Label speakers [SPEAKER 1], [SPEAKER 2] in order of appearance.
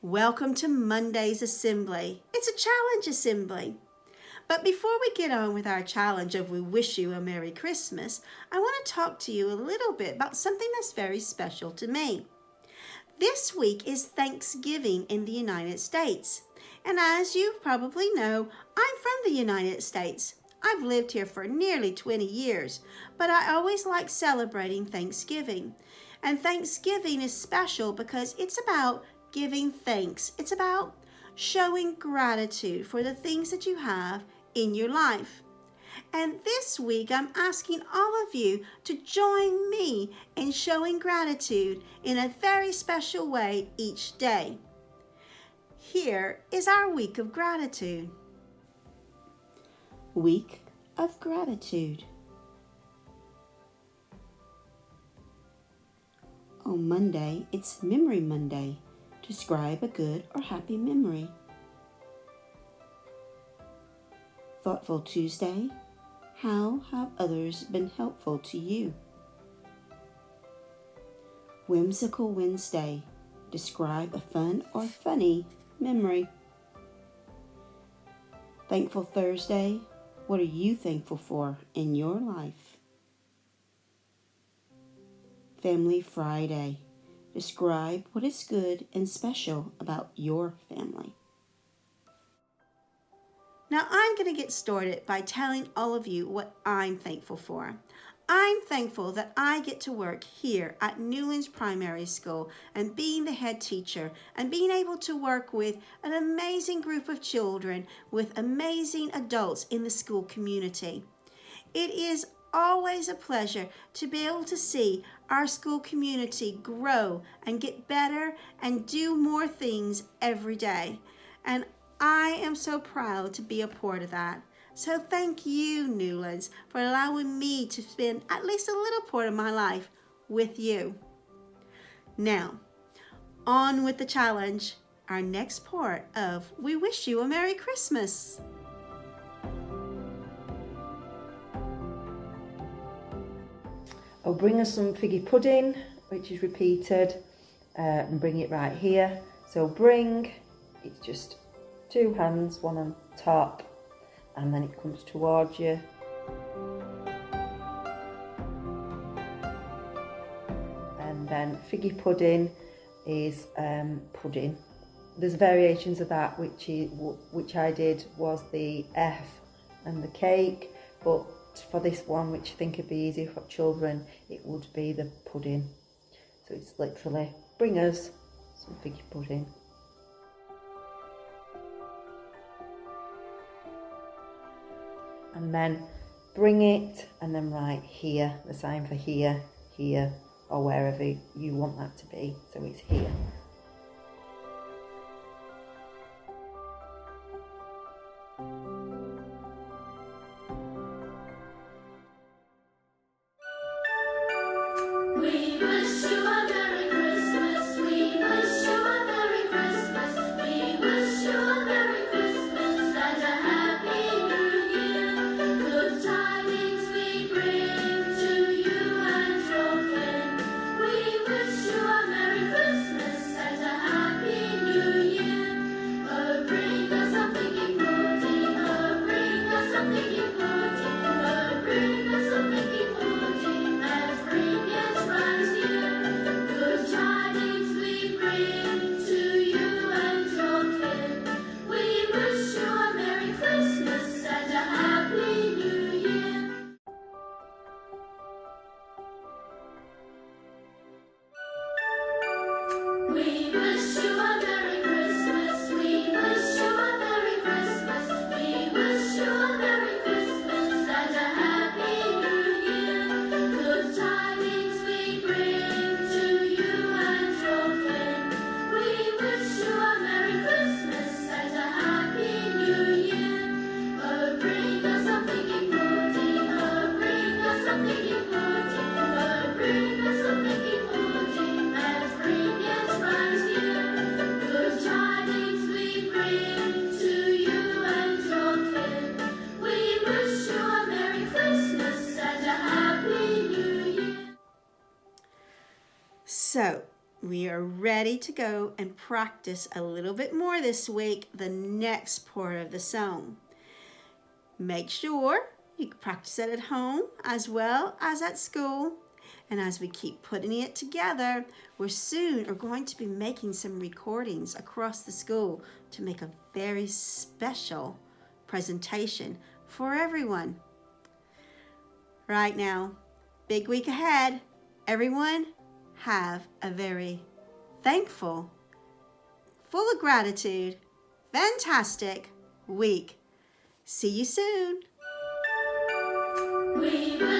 [SPEAKER 1] Welcome to Monday's Assembly. It's a challenge assembly. But before we get on with our challenge of We Wish You a Merry Christmas, I want to talk to you a little bit about something that's very special to me. This week is Thanksgiving in the United States. And as you probably know, I'm from the United States. I've lived here for nearly 20 years, but I always like celebrating Thanksgiving. And Thanksgiving is special because it's about giving thanks. It's about showing gratitude for the things that you have in your life. And this week, I'm asking all of you to join me in showing gratitude in a very special way each day. Here is our week of gratitude. Week of Gratitude. On Monday, it's Memory Monday. Describe a good or happy memory. Thoughtful Tuesday. How have others been helpful to you? Whimsical Wednesday. Describe a fun or funny memory. Thankful Thursday. What are you thankful for in your life? Family Friday. Describe what is good and special about your family. Now I'm going to get started by telling all of you what I'm thankful for. I'm thankful that I get to work here at Newlands Primary School and being the head teacher and being able to work with an amazing group of children with amazing adults in the school community. It is always a pleasure to be able to see our school community grow and get better and do more things every day. And I am so proud to be a part of that. So thank you, Newlands, for allowing me to spend at least a little part of my life with you. Now, on with the challenge, our next part of We Wish You a Merry Christmas.
[SPEAKER 2] I'll bring us some figgy pudding, which is repeated, and bring it right here. So bring, it's just two hands, one on top, and then it comes towards you. And then figgy pudding is pudding. There's variations of that, which I did was the F and the cake, but for this one, which I think would be easier for children, it would be the pudding. So it's literally bring us some figgy pudding. And then bring it, and then write here, the sign for here, here, or wherever you want that to be. So it's here.
[SPEAKER 3] We wish you a Merry Christmas. We wish you a Merry Christmas. We wish you a Merry Christmas and a Happy New Year. Good tidings we bring to you and your kin. We wish you a Merry Christmas and a Happy New Year. Oh, bring us some figgy pudding. Oh, bring us some figgy pudding. Oh, bring us some figgy pudding and bring it right here. Good tidings we bring to you and your kin. We wish you a Merry Christmas and a Happy New Year. We wish you a Merry Christmas. We wish you a Merry Christmas. We wish you a Merry Christmas and a Happy New Year. Good tidings we bring to you and your kin. We wish you a Merry Christmas and a Happy New Year. Oh, bring us some figgy pudding. Oh, bring us some figgy pudding. Oh, bring us some figgy pudding and bring it right here. Good tidings we bring to you and your kin. We wish you a Merry Christmas and a Happy New Year.
[SPEAKER 1] So, we are ready to go and practice a little bit more this week, the next part of the song. Make sure you practice it at home as well as at school. And as we keep putting it together, we're soon are going to be making some recordings across the school to make a very special presentation for everyone. Right now, big week ahead. Everyone have a very thankful, full of gratitude, fantastic week. See you soon.
[SPEAKER 3] We will